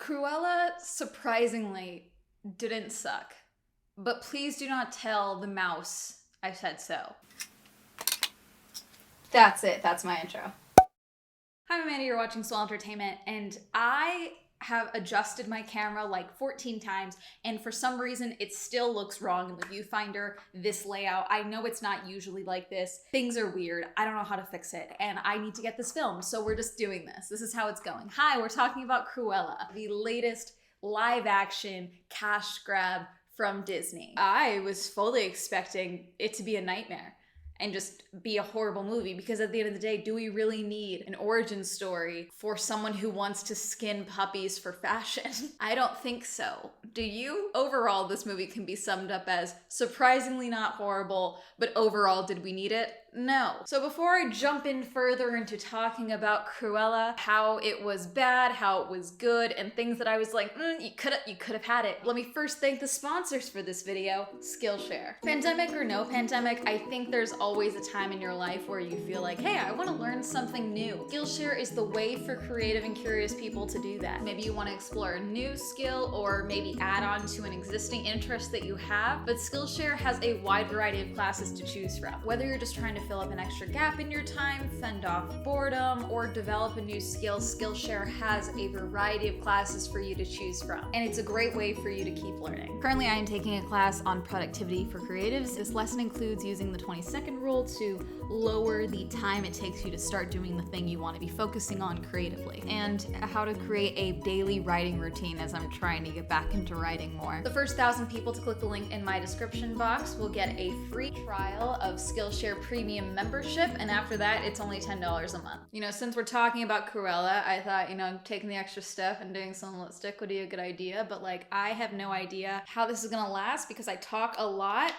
Cruella surprisingly didn't suck, but please do not tell the mouse I said so. That's it, that's my intro. Hi, I'm Amanda, you're watching Swell Entertainment, and I have adjusted my camera like 14 times, and for some reason it still looks wrong in the viewfinder, this layout. I know it's not usually like this. Things are weird. I don't know how to fix it, and I need to get this filmed, so we're just doing this. This is how it's going. Hi, we're talking about Cruella, the latest live-action cash grab from Disney. I was fully expecting it to be a nightmare and just be a horrible movie, because at the end of the day, do we really need an origin story for someone who wants to skin puppies for fashion? I don't think so. Do you? Overall, this movie can be summed up as surprisingly not horrible, but overall, did we need it? No. So before I jump in further into talking about Cruella, how it was bad, how it was good, and things that I was like, you could have had it. Let me first thank the sponsors for this video, Skillshare. Pandemic or no pandemic, I think there's always a time in your life where you feel like, hey, I want to learn something new. Skillshare is the way for creative and curious people to do that. Maybe you want to explore a new skill or maybe add on to an existing interest that you have, but Skillshare has a wide variety of classes to choose from. Whether you're just trying to fill up an extra gap in your time, fend off boredom, or develop a new skill, Skillshare has a variety of classes for you to choose from, and it's a great way for you to keep learning. Currently, I am taking a class on productivity for creatives. This lesson includes using the 20-second rule to lower the time it takes you to start doing the thing you want to be focusing on creatively, and how to create a daily writing routine as I'm trying to get back into writing more. The first 1,000 people to click the link in my description box will get a free trial of Skillshare Premium membership, and after that, it's only $10 a month. You know, since we're talking about Cruella, I thought, taking the extra step and doing some lipstick would be a good idea, but like, I have no idea how this is gonna last because I talk a lot,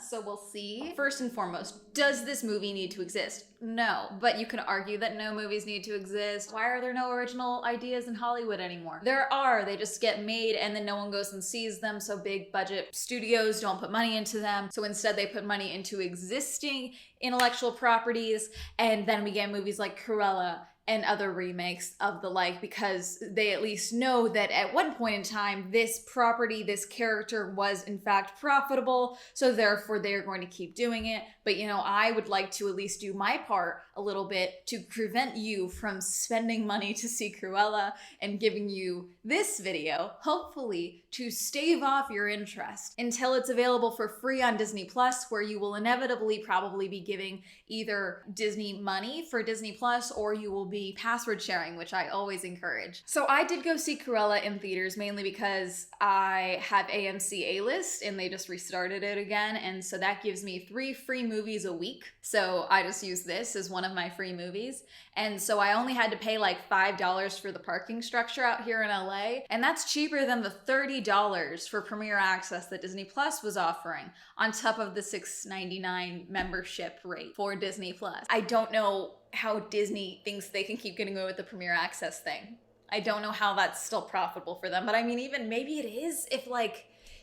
so we'll see. First and foremost, does this movie need to exist? No, but you can argue that no movies need to exist. Why are there no original ideas in Hollywood anymore? There are, they just get made and then no one goes and sees them, so big budget studios don't put money into them. So instead they put money into existing intellectual properties, and then we get movies like Cruella and other remakes of the like, because they at least know that at one point in time, this property, this character was in fact profitable, so therefore they're going to keep doing it. But I would like to at least do my part a little bit to prevent you from spending money to see Cruella and giving you this video, hopefully to stave off your interest until it's available for free on Disney Plus, where you will inevitably probably be giving either Disney money for Disney Plus, or you will be password sharing, which I always encourage. So I did go see Cruella in theaters mainly because I have AMC A-List and they just restarted it again, and so that gives me 3 free movies a week. So I just use this as one of my free movies, and so I only had to pay like $5 for the parking structure out here in LA, and that's cheaper than the $30 for Premier Access that Disney Plus was offering, on top of the $6.99 membership rate for Disney Plus. I don't know how Disney thinks they can keep getting away with the Premier Access thing. I don't know how that's still profitable for them, but I mean, even maybe it is if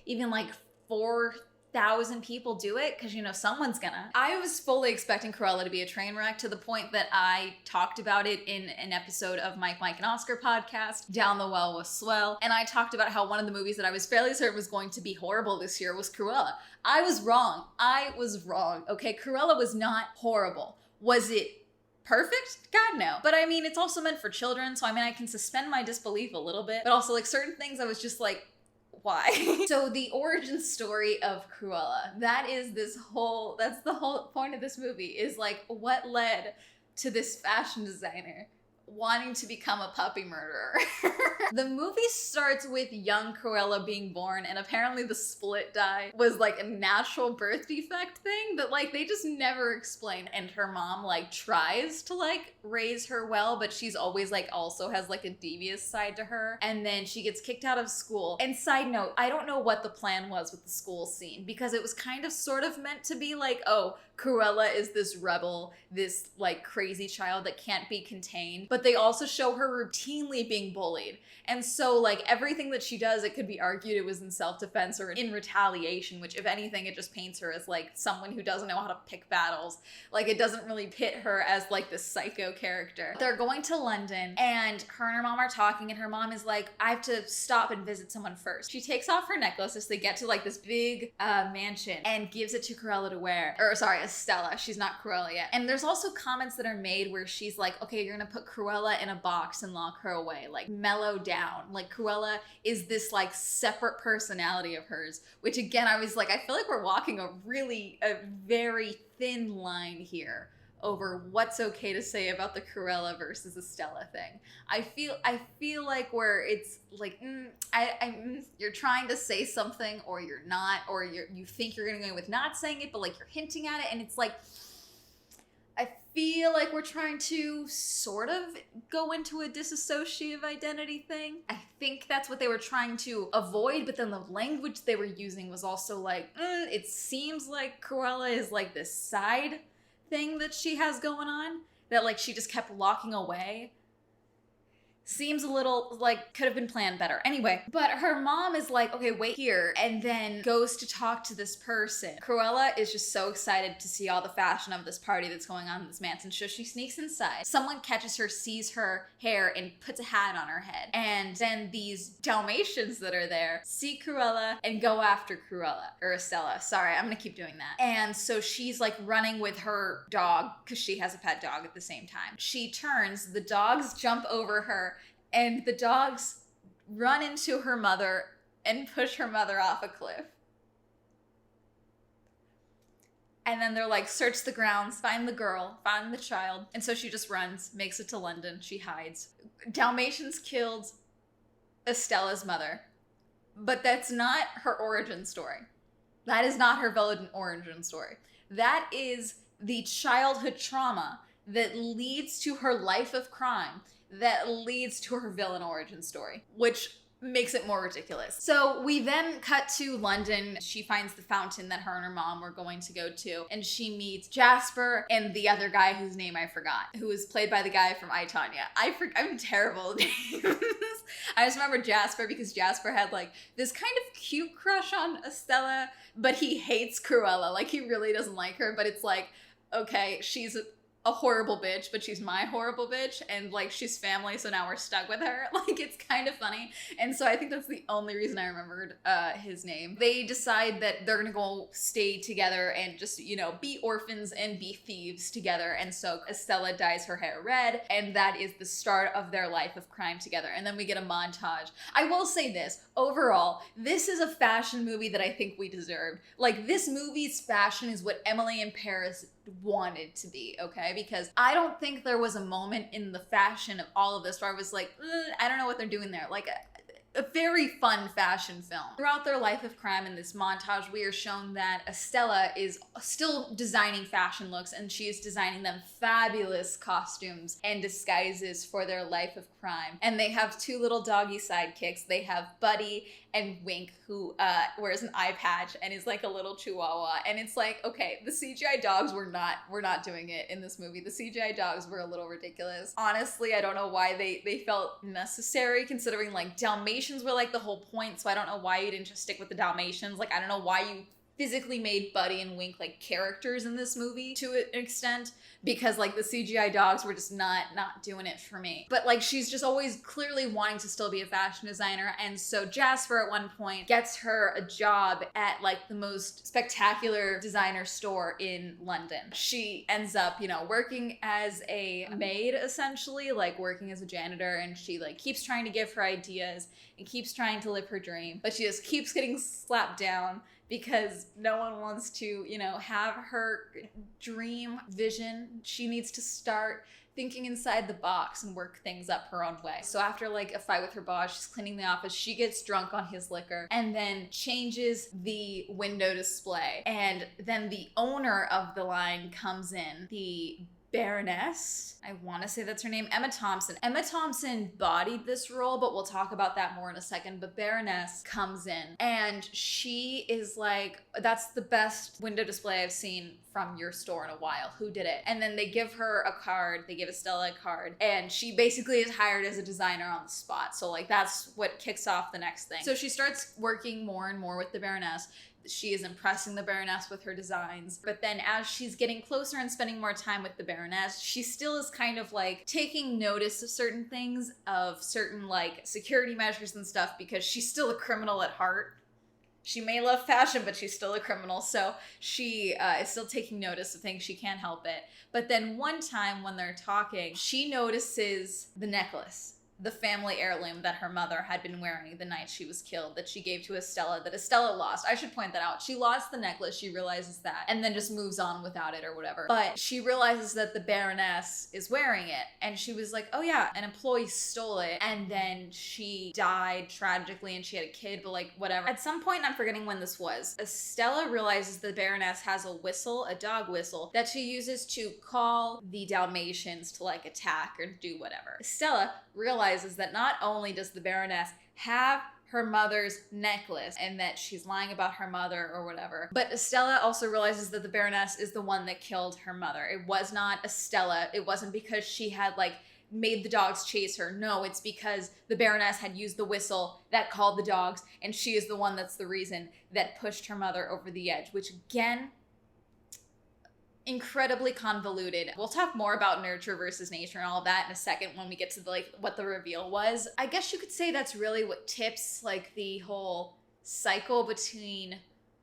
even 4,000 people do it, because someone's gonna. I was fully expecting Cruella to be a train wreck, to the point that I talked about it in an episode of Mike, and Oscar podcast, Down the Well with Swell, and I talked about how one of the movies that I was fairly certain was going to be horrible this year was Cruella. I was wrong, okay? Cruella was not horrible. Was it perfect? God, no. But I mean, it's also meant for children, so I can suspend my disbelief a little bit, but also certain things I was just like, why? So the origin story of Cruella, that's the whole point of this movie, is what led to this fashion designer wanting to become a puppy murderer. The movie starts with young Cruella being born, and apparently the split dye was a natural birth defect thing, but they just never explain. And her mom tries to raise her well, but she's always also has a devious side to her, and then she gets kicked out of school. And side note, I don't know what the plan was with the school scene, because it was kind of sort of meant to be oh, Cruella is this rebel, this crazy child that can't be contained, but they also show her routinely being bullied. And so like everything that she does, it could be argued it was in self-defense or in retaliation, which if anything, it just paints her as like someone who doesn't know how to pick battles. Like it doesn't really pit her as like this psycho character. They're going to London and her and her mom are talking and her mom is like, I have to stop and visit someone first. She takes off her necklace as they get to like this big mansion and gives it to Cruella to wear. Or sorry, Estella. She's not Cruella yet. And there's also comments that are made where she's like, okay, you're gonna put Cruella in a box and lock her away. Like mellow down. Like Cruella is this like separate personality of hers, which again, I was like, I feel like we're walking a very thin line here over what's okay to say about the Cruella versus Estella thing. I feel like where it's like, you're trying to say something or you're not, or you think you're gonna go with not saying it, but like you're hinting at it, and it's like, I feel like we're trying to sort of go into a disassociative identity thing. I think that's what they were trying to avoid, but then the language they were using was also like, it seems like Cruella is like this side thing that she has going on that like she just kept locking away. Seems a little like could have been planned better. Anyway, but her mom is like, okay, wait here, and then goes to talk to this person. Cruella is just so excited to see all the fashion of this party that's going on in this mansion, so she sneaks inside. Someone catches her, sees her hair, and puts a hat on her head. And then these Dalmatians that are there see Cruella and go after Cruella, or Estella. Sorry, I'm gonna keep doing that. And so she's like running with her dog, because she has a pet dog at the same time. She turns, the dogs jump over her, and the dogs run into her mother and push her mother off a cliff. And then they're like, search the grounds, find the girl, find the child. And so she just runs, makes it to London, she hides. Dalmatians killed Estella's mother. But that's not her origin story. That is not her villain origin story. That is the childhood trauma that leads to her life of crime, that leads to her villain origin story, which makes it more ridiculous. So we then cut to London. She finds the fountain that her and her mom were going to go to, and she meets Jasper and the other guy whose name I forgot, who was played by the guy from I, Tonya. I'm terrible at names. I just remember Jasper because Jasper had like this kind of cute crush on Estella, but he hates Cruella. Like he really doesn't like her, but it's like, okay, she's a horrible bitch, but she's my horrible bitch, and like she's family, so now we're stuck with her. Like it's kind of funny. And so I think that's the only reason I remembered his name. They decide that they're gonna go stay together and just, you know, be orphans and be thieves together. And so Estella dyes her hair red, and that is the start of their life of crime together. And then we get a montage. I will say this, overall, this is a fashion movie that I think we deserved. Like this movie's fashion is what Emily in Paris wanted to be, okay? Because I don't think there was a moment in the fashion of all of this where I was like, I don't know what they're doing there. Like a very fun fashion film. Throughout their life of crime in this montage, we are shown that Estella is still designing fashion looks, and she is designing them fabulous costumes and disguises for their life of crime. And they have two little doggy sidekicks. They have Buddy and Wink, who wears an eye patch and is like a little chihuahua. And it's like, okay, the CGI dogs were not doing it in this movie. The CGI dogs were a little ridiculous. Honestly, I don't know why they felt necessary, considering like Dalmatians were like the whole point. So I don't know why you didn't just stick with the Dalmatians. Like, I don't know why you physically made Buddy and Wink like characters in this movie to an extent, because like the CGI dogs were just not doing it for me. But like she's just always clearly wanting to still be a fashion designer, and so Jasper at one point gets her a job at like the most spectacular designer store in London. She ends up, you know, working as a maid essentially, like working as a janitor, and she like keeps trying to give her ideas and keeps trying to live her dream, but she just keeps getting slapped down because no one wants to, you know, have her dream vision. She needs to start thinking inside the box and work things up her own way. So after like a fight with her boss, she's cleaning the office, she gets drunk on his liquor and then changes the window display. And then the owner of the line comes in, the Baroness, I want to say that's her name, Emma Thompson. Emma Thompson bodied this role, but we'll talk about that more in a second. But Baroness comes in and she is like, that's the best window display I've seen from your store in a while. Who did it? And then they give her a card, they give Estella a card, and she basically is hired as a designer on the spot. So like that's what kicks off the next thing. So she starts working more and more with the Baroness. She is impressing the Baroness with her designs. But then as she's getting closer and spending more time with the Baroness, she still is kind of like taking notice of certain things, of certain like security measures and stuff, because she's still a criminal at heart. She may love fashion, but she's still a criminal. So she is still taking notice of things. She can't help it. But then one time when they're talking, she notices the necklace, the family heirloom that her mother had been wearing the night she was killed, that she gave to Estella, that Estella lost. I should point that out. She lost the necklace, she realizes that, and then just moves on without it or whatever. But she realizes that the Baroness is wearing it, and she was like, oh yeah, an employee stole it, and then she died tragically and she had a kid, but like, whatever. At some point, I'm forgetting when this was, Estella realizes the Baroness has a whistle, a dog whistle, that she uses to call the Dalmatians to like attack or do whatever. Estella realizes that not only does the Baroness have her mother's necklace and that she's lying about her mother or whatever, but Estella also realizes that the Baroness is the one that killed her mother. It was not Estella. It wasn't because she had like made the dogs chase her. No, it's because the Baroness had used the whistle that called the dogs, and she is the one that's the reason that pushed her mother over the edge, which again, incredibly convoluted. We'll talk more about nurture versus nature and all of that in a second when we get to the, like what the reveal was. I guess you could say that's really what tips like the whole cycle between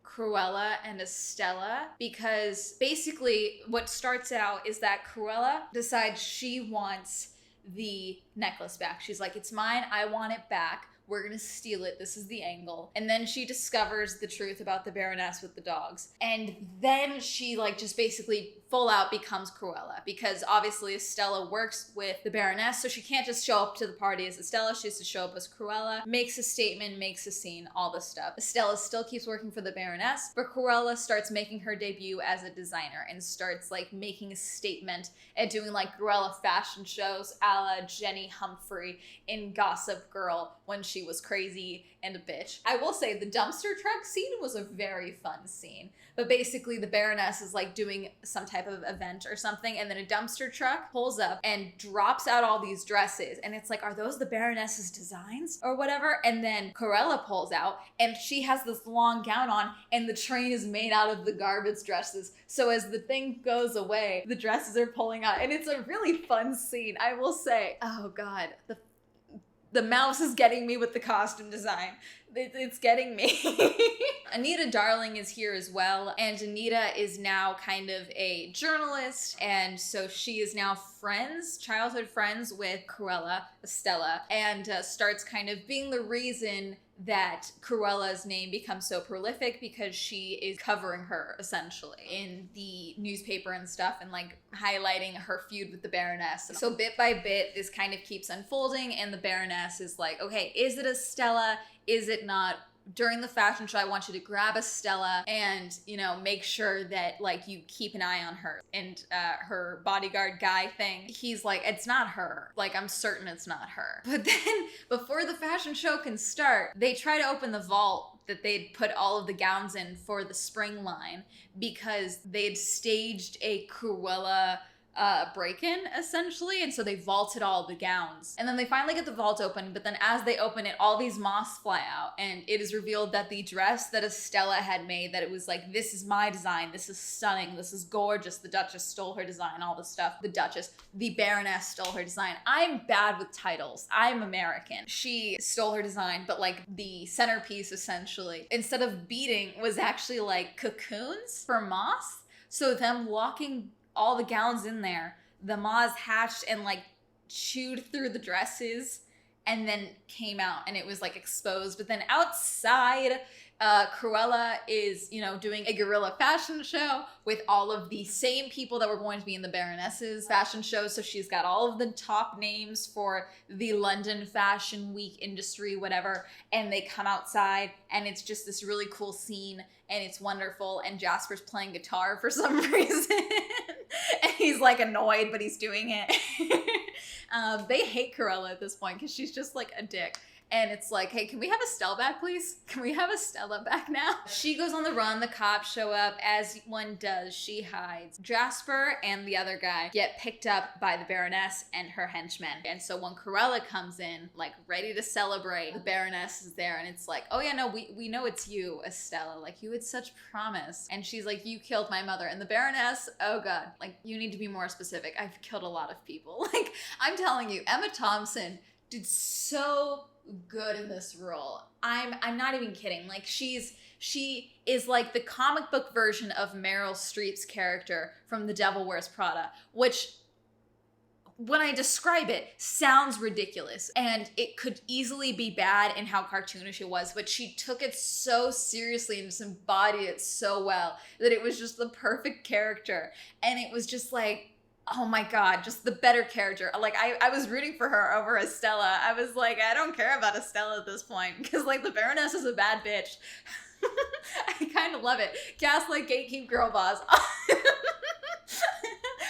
Cruella and Estella, because basically what starts out is that Cruella decides she wants the necklace back. She's like, it's mine, I want it back. We're gonna steal it. This is the angle. And then she discovers the truth about the Baroness with the dogs. And then she like just basically full out becomes Cruella, because obviously Estella works with the Baroness, so she can't just show up to the party as Estella. She has to show up as Cruella, makes a statement, makes a scene, all this stuff. Estella still keeps working for the Baroness, but Cruella starts making her debut as a designer and starts like making a statement and doing like Cruella fashion shows a la Jenny Humphrey in Gossip Girl when she was crazy and a bitch. I will say the dumpster truck scene was a very fun scene, but basically the Baroness is like doing some type of event or something, and then a dumpster truck pulls up and drops out all these dresses, and it's like, are those the Baroness's designs or whatever? And then Cruella pulls out and she has this long gown on, and the train is made out of the garbage dresses, so as the thing goes away, the dresses are pulling out, and it's a really fun scene, I will say. Oh god, the mouse is getting me with the costume design. It's getting me. Anita Darling is here as well, and Anita is now kind of a journalist, and so she is now childhood friends with Cruella, Estella, and starts kind of being the reason that Cruella's name becomes so prolific, because she is covering her essentially in the newspaper and stuff, and like highlighting her feud with the Baroness. So bit by bit, this kind of keeps unfolding, and the Baroness is like, okay, is it Estella? Is it not? During the fashion show, I want you to grab Estella and, you know, make sure that like you keep an eye on her. And her bodyguard guy thing, he's like, it's not her. Like, I'm certain it's not her. But then before the fashion show can start, they try to open the vault that they'd put all of the gowns in for the spring line, because they'd staged a Cruella break-in essentially, and so they vaulted all the gowns, and then they finally get the vault open, but then as they open it, all these moths fly out, and it is revealed that the dress that Estella had made, that it was like, this is my design, this is stunning, this is gorgeous, the Duchess stole her design, all this stuff. The Baroness stole her design. I'm bad with titles, I'm American. She stole her design, but like the centerpiece essentially, instead of beading, was actually like cocoons for moths, so them locking all the gowns in there, the moths hatched and like chewed through the dresses and then came out, and it was like exposed. But then outside, Cruella is, you know, doing a guerrilla fashion show with all of the same people that were going to be in the Baroness's fashion show. So she's got all of the top names for the London Fashion Week industry, whatever, and they come outside, and it's just this really cool scene, and it's wonderful, and Jasper's playing guitar for some reason. And He's like annoyed, but he's doing it. They hate Cruella at this point because she's just like a dick. And it's like, hey, can we have Estelle back, please? Can we have Estella back now? She goes on the run. The cops show up. As one does, she hides. Jasper and the other guy get picked up by the Baroness and her henchmen. And so when Cruella comes in, like ready to celebrate, the Baroness is there. And it's like, oh yeah, no, we know it's you, Estella. Like, you had such promise. And she's like, you killed my mother. And the Baroness, oh God, like, you need to be more specific. I've killed a lot of people. Like, I'm telling you, Emma Thompson did so good in this role. I'm not even kidding. Like, she is like the comic book version of Meryl Streep's character from The Devil Wears Prada, which when I describe it sounds ridiculous, and it could easily be bad in how cartoonish it was, but she took it so seriously and just embodied it so well that it was just the perfect character. And it was just like, oh my God, just the better character. Like, I was rooting for her over Estella. I was like, I don't care about Estella at this point, because like the Baroness is a bad bitch. I kind of love it. Gaslight, gatekeep, girl boss.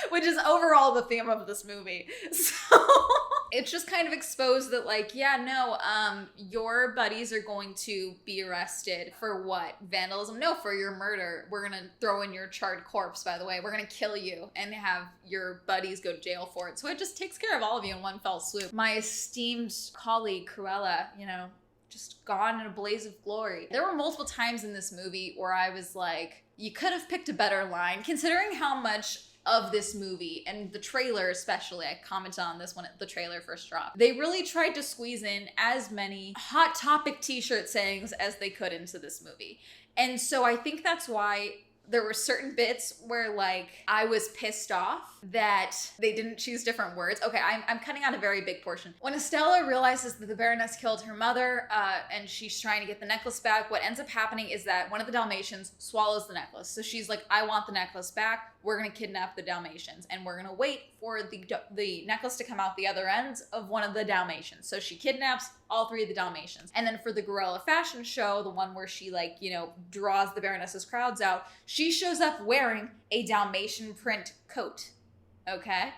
Which is overall the theme of this movie. So it's just kind of exposed that like, yeah, no, your buddies are going to be arrested for what? Vandalism? No, for your murder. We're gonna throw in your charred corpse, by the way. We're gonna kill you and have your buddies go to jail for it. So it just takes care of all of you in one fell swoop. My esteemed colleague, Cruella, you know, just gone in a blaze of glory. There were multiple times in this movie where I was like, you could have picked a better line, considering how much of this movie, and the trailer especially, I commented on this when the trailer first dropped. They really tried to squeeze in as many Hot Topic t-shirt sayings as they could into this movie. And so I think that's why there were certain bits where like I was pissed off that they didn't choose different words. Okay, I'm cutting out a very big portion. When Estella realizes that the Baroness killed her mother and she's trying to get the necklace back, what ends up happening is that one of the Dalmatians swallows the necklace. So she's like, I want the necklace back. We're gonna kidnap the Dalmatians and we're gonna wait for the necklace to come out the other end of one of the Dalmatians. So she kidnaps all three of the Dalmatians. And then for the Gorilla fashion show, the one where she like, you know, draws the Baroness's crowds out, she shows up wearing a Dalmatian print coat, okay?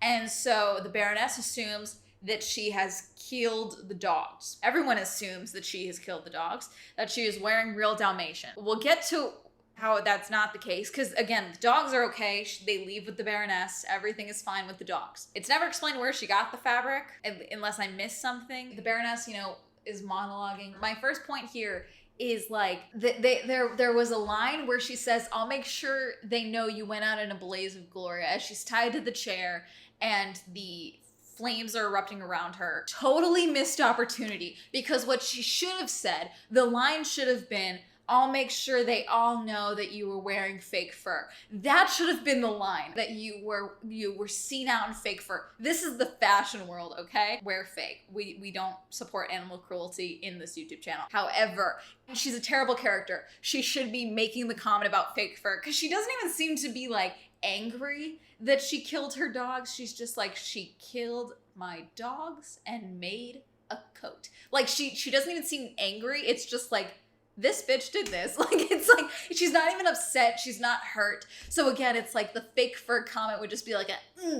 And so the Baroness assumes that she has killed the dogs. Everyone assumes that she has killed the dogs, that she is wearing real Dalmatian. We'll get to how that's not the case, because again, the dogs are okay. They leave with the Baroness. Everything is fine with the dogs. It's never explained where she got the fabric, unless I missed something. The Baroness, you know, is monologuing. My first point here is like, there was a line where she says, I'll make sure they know you went out in a blaze of glory, as she's tied to the chair and the flames are erupting around her. Totally missed opportunity, because what she should have said, the line should have been, I'll make sure they all know that you were wearing fake fur. That should have been the line, that you were seen out in fake fur. This is the fashion world, okay? Wear fake. We don't support animal cruelty in this YouTube channel. However, she's a terrible character. She should be making the comment about fake fur, because she doesn't even seem to be like angry that she killed her dogs. She's just like, she killed my dogs and made a coat. Like, she doesn't even seem angry. It's just like, this bitch did this. Like, it's like, she's not even upset. She's not hurt. So again, it's like the fake fur comment would just be like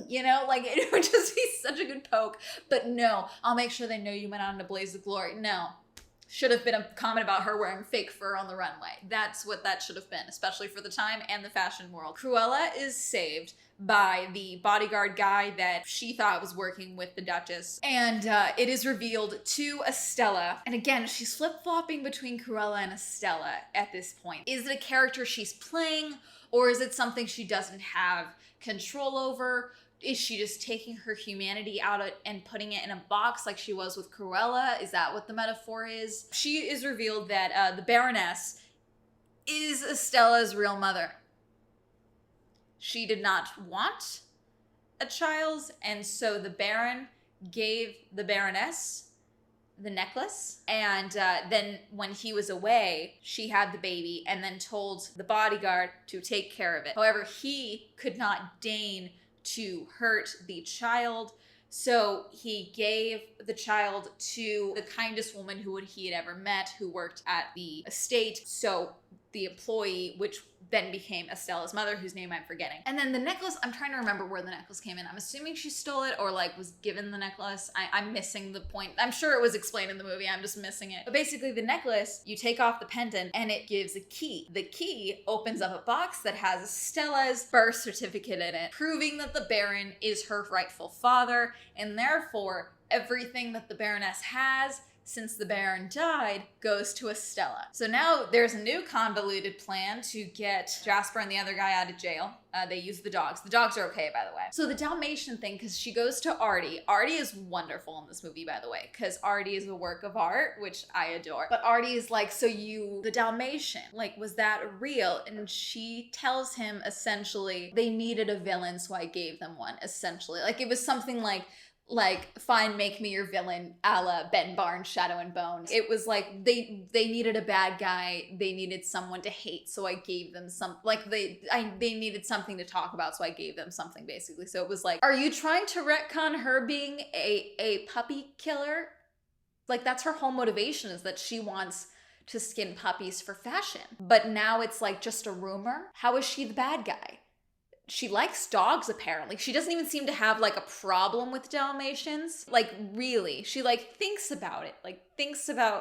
you know, like it would just be such a good poke. But no, I'll make sure they know you went out in a blaze of glory. No. Should have been a comment about her wearing fake fur on the runway. That's what that should have been, especially for the time and the fashion world. Cruella is saved by the bodyguard guy that she thought was working with the Duchess. And it is revealed to Estella. And again, she's flip-flopping between Cruella and Estella at this point. Is it a character she's playing, or is it something she doesn't have control over? Is she just taking her humanity out and putting it in a box like she was with Cruella? Is that what the metaphor is? She is revealed that the Baroness is Estella's real mother. She did not want a child, and so the Baron gave the Baroness the necklace, and then when he was away, she had the baby and then told the bodyguard to take care of it. However, he could not deign to hurt the child, so he gave the child to the kindest woman who he had ever met, who worked at the estate. So the employee, which then became Estella's mother, whose name I'm forgetting. And then the necklace, I'm trying to remember where the necklace came in. I'm assuming she stole it or like was given the necklace. I'm missing the point. I'm sure it was explained in the movie. I'm just missing it. But basically the necklace, you take off the pendant and it gives a key. The key opens up a box that has Estella's birth certificate in it, proving that the Baron is her rightful father, and therefore everything that the Baroness has since the Baron died goes to Estella. So now there's a new convoluted plan to get Jasper and the other guy out of jail. They use the dogs. The dogs are okay, by the way. So the Dalmatian thing, because she goes to Artie. Artie is wonderful in this movie, by the way, because Artie is a work of art, which I adore. But Artie is like, so the Dalmatian, like, was that real? And she tells him essentially they needed a villain, so I gave them one, essentially. Like, it was something like, fine, make me your villain, a la Ben Barnes, Shadow and Bones. It was like they needed a bad guy, they needed someone to hate, so I gave them some, like they needed something to talk about, so I gave them something, basically. So it was like, are you trying to retcon her being a puppy killer? Like, that's her whole motivation, is that she wants to skin puppies for fashion. But now it's like just a rumor. How is she the bad guy? She likes dogs, apparently. She doesn't even seem to have like a problem with Dalmatians. Like, really, she like thinks about it.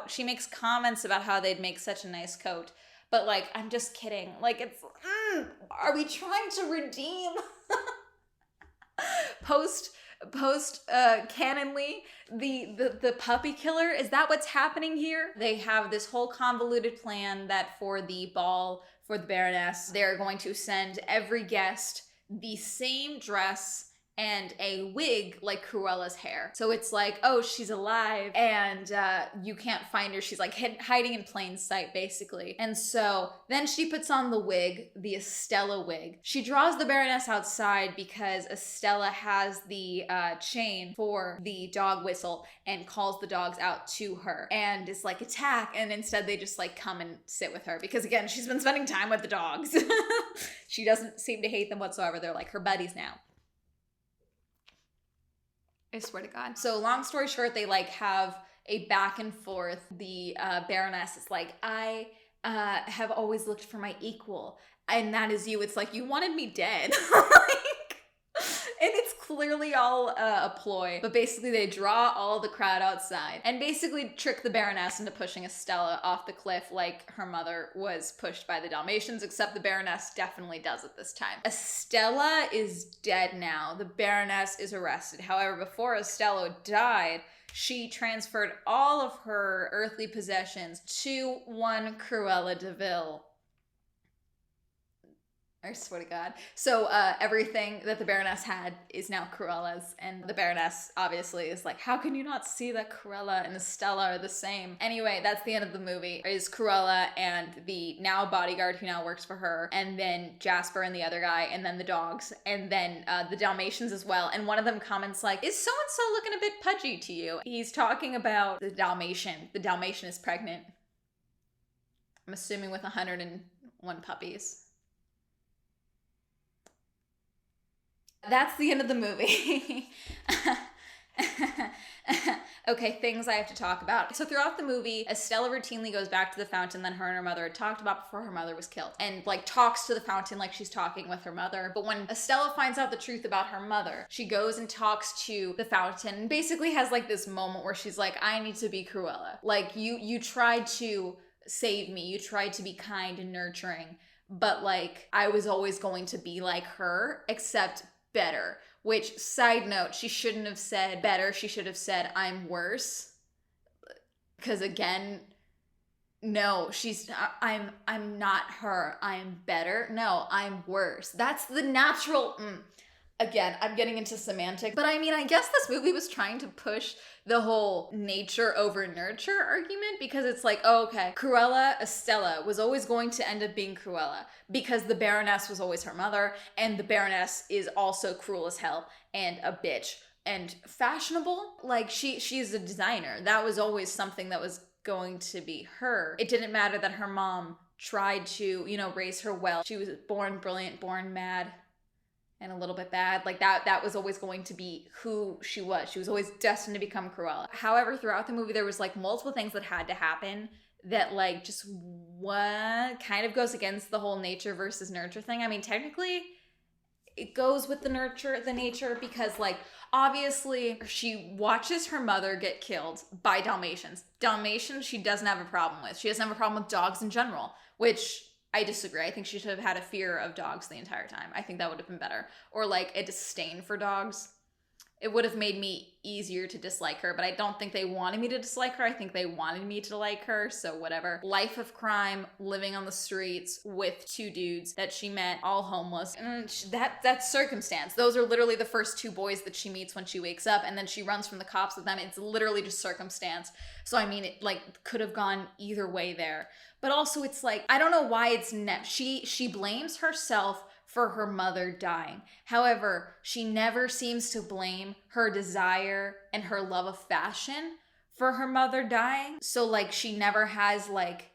She makes comments about how they'd make such a nice coat. But like, I'm just kidding. Like, it's, are we trying to redeem canonly the puppy killer? Is that what's happening here? They have this whole convoluted plan that for the ball for the Baroness, they're going to send every guest the same dress and a wig like Cruella's hair. So it's like, oh, she's alive and you can't find her. She's like hiding in plain sight, basically. And so then she puts on the wig, the Estella wig. She draws the Baroness outside because Estella has the chain for the dog whistle and calls the dogs out to her and is like, attack. And instead they just like come and sit with her because, again, she's been spending time with the dogs. She doesn't seem to hate them whatsoever. They're like her buddies now. I swear to God. So long story short, they like have a back and forth. The Baroness is like, I have always looked for my equal, and that is you. It's like, you wanted me dead. And it's clearly all a ploy. But basically they draw all the crowd outside and basically trick the Baroness into pushing Estella off the cliff like her mother was pushed by the Dalmatians, except the Baroness definitely does it this time. Estella is dead now. The Baroness is arrested. However, before Estella died, she transferred all of her earthly possessions to one Cruella de Vil. I swear to God. So everything that the Baroness had is now Cruella's, and the Baroness obviously is like, how can you not see that Cruella and Estella are the same? Anyway, that's the end of the movie. Is Cruella and the now bodyguard who now works for her, and then Jasper and the other guy, and then the dogs, and then the Dalmatians as well. And one of them comments like, is so-and-so looking a bit pudgy to you? He's talking about the Dalmatian. The Dalmatian is pregnant. I'm assuming with 101 puppies. That's the end of the movie. Okay, things I have to talk about. So throughout the movie, Estella routinely goes back to the fountain that her and her mother had talked about before her mother was killed, and like talks to the fountain like she's talking with her mother. But when Estella finds out the truth about her mother, she goes and talks to the fountain and basically has like this moment where she's like, I need to be Cruella. Like, you tried to save me, you tried to be kind and nurturing, but like, I was always going to be like her, except better. Which, side note, she shouldn't have said better. She should have said, I'm worse. Because again, no, I'm not her. I'm better. No, I'm worse. That's the natural, Again, I'm getting into semantics, but I mean, I guess this movie was trying to push the whole nature over nurture argument, because it's like, oh, okay, Cruella, Estella was always going to end up being Cruella because the Baroness was always her mother, and the Baroness is also cruel as hell and a bitch and fashionable. Like, she's a designer. That was always something that was going to be her. It didn't matter that her mom tried to, raise her well. She was born brilliant, born mad, and a little bit bad. Like, that was always going to be who she was. She was always destined to become Cruella. However, throughout the movie, there was like multiple things that had to happen that like just what kind of goes against the whole nature versus nurture thing. I mean, technically it goes with the nature, because like obviously she watches her mother get killed by Dalmatians. Dalmatians she doesn't have a problem with. She doesn't have a problem with dogs in general, which I disagree. I think she should have had a fear of dogs the entire time. I think that would have been better. Or like a disdain for dogs. It would have made me easier to dislike her, but I don't think they wanted me to dislike her. I think they wanted me to like her, so whatever. Life of crime, living on the streets with two dudes that she met, all homeless. And that's circumstance. Those are literally the first two boys that she meets when she wakes up, and then she runs from the cops with them. It's literally just circumstance. So I mean, it like could have gone either way there. But also it's like, I don't know why it's she blames herself for her mother dying. However, she never seems to blame her desire and her love of fashion for her mother dying. So like she never has like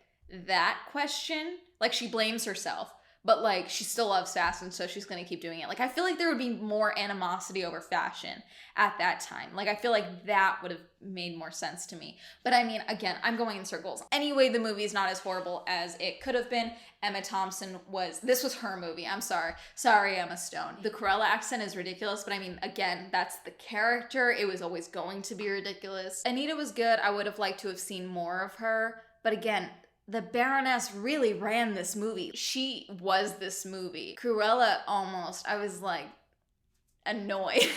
that question. Like she blames herself, but like she still loves fashion, so she's gonna keep doing it. Like I feel like there would be more animosity over fashion at that time. Like I feel like that would have made more sense to me. But I mean, again, I'm going in circles. Anyway, the movie is not as horrible as it could have been. Emma Thompson this was her movie. I'm sorry. Sorry, Emma Stone. The Cruella accent is ridiculous, but I mean, again, that's the character. It was always going to be ridiculous. Anita was good. I would have liked to have seen more of her. But again, the Baroness really ran this movie. She was this movie. Cruella almost, I was like annoyed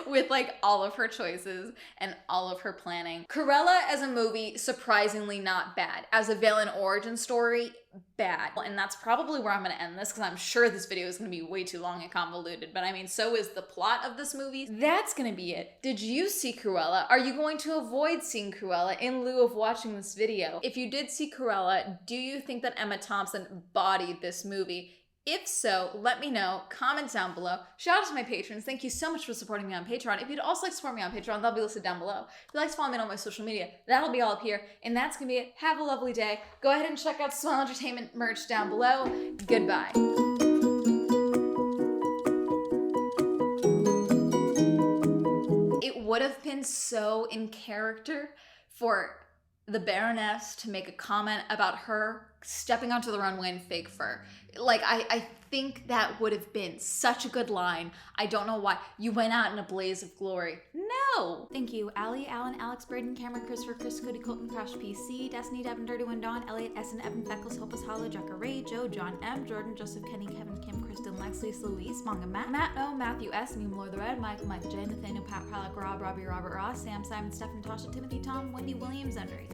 with like all of her choices and all of her planning. Cruella as a movie, surprisingly not bad. As a villain origin story, bad. And that's probably where I'm gonna end this, because I'm sure this video is gonna be way too long and convoluted, but I mean, so is the plot of this movie. That's gonna be it. Did you see Cruella? Are you going to avoid seeing Cruella in lieu of watching this video? If you did see Cruella, do you think that Emma Thompson bodied this movie? If so, let me know. Comment down below. Shout out to my patrons. Thank you so much for supporting me on Patreon. If you'd also like to support me on Patreon, that'll be listed down below. If you'd like to follow me on all my social media, that'll be all up here. And that's gonna be it. Have a lovely day. Go ahead and check out Swell Entertainment merch down below. Goodbye. It would have been so in character for the Baroness to make a comment about her stepping onto the runway in fake fur. Like, I think that would have been such a good line. I don't know why. You went out in a blaze of glory. No! Thank you, Allie, Alan, Alex, Braden, Cameron, Christopher, Chris, Cody, Colton, Crash, PC, Destiny, Devin, Dirty One, Dawn, Elliot, Essen, Evan, Beckles, Hopeless, Hollow, Jacka, Ray, Joe, John, M, Jordan, Joseph, Kenny, Kevin, Kim, Kristen, Lex, Lisa, Louise, Manga, Matt O, Matthew S, Meme Lord the Red, Michael, J, Nathaniel, Pat, Pralek, Rob, Robbie, Robert, Ross, Sam, Simon, Steph, Natasha, Timothy, Tom, Wendy, Williams, Zendry.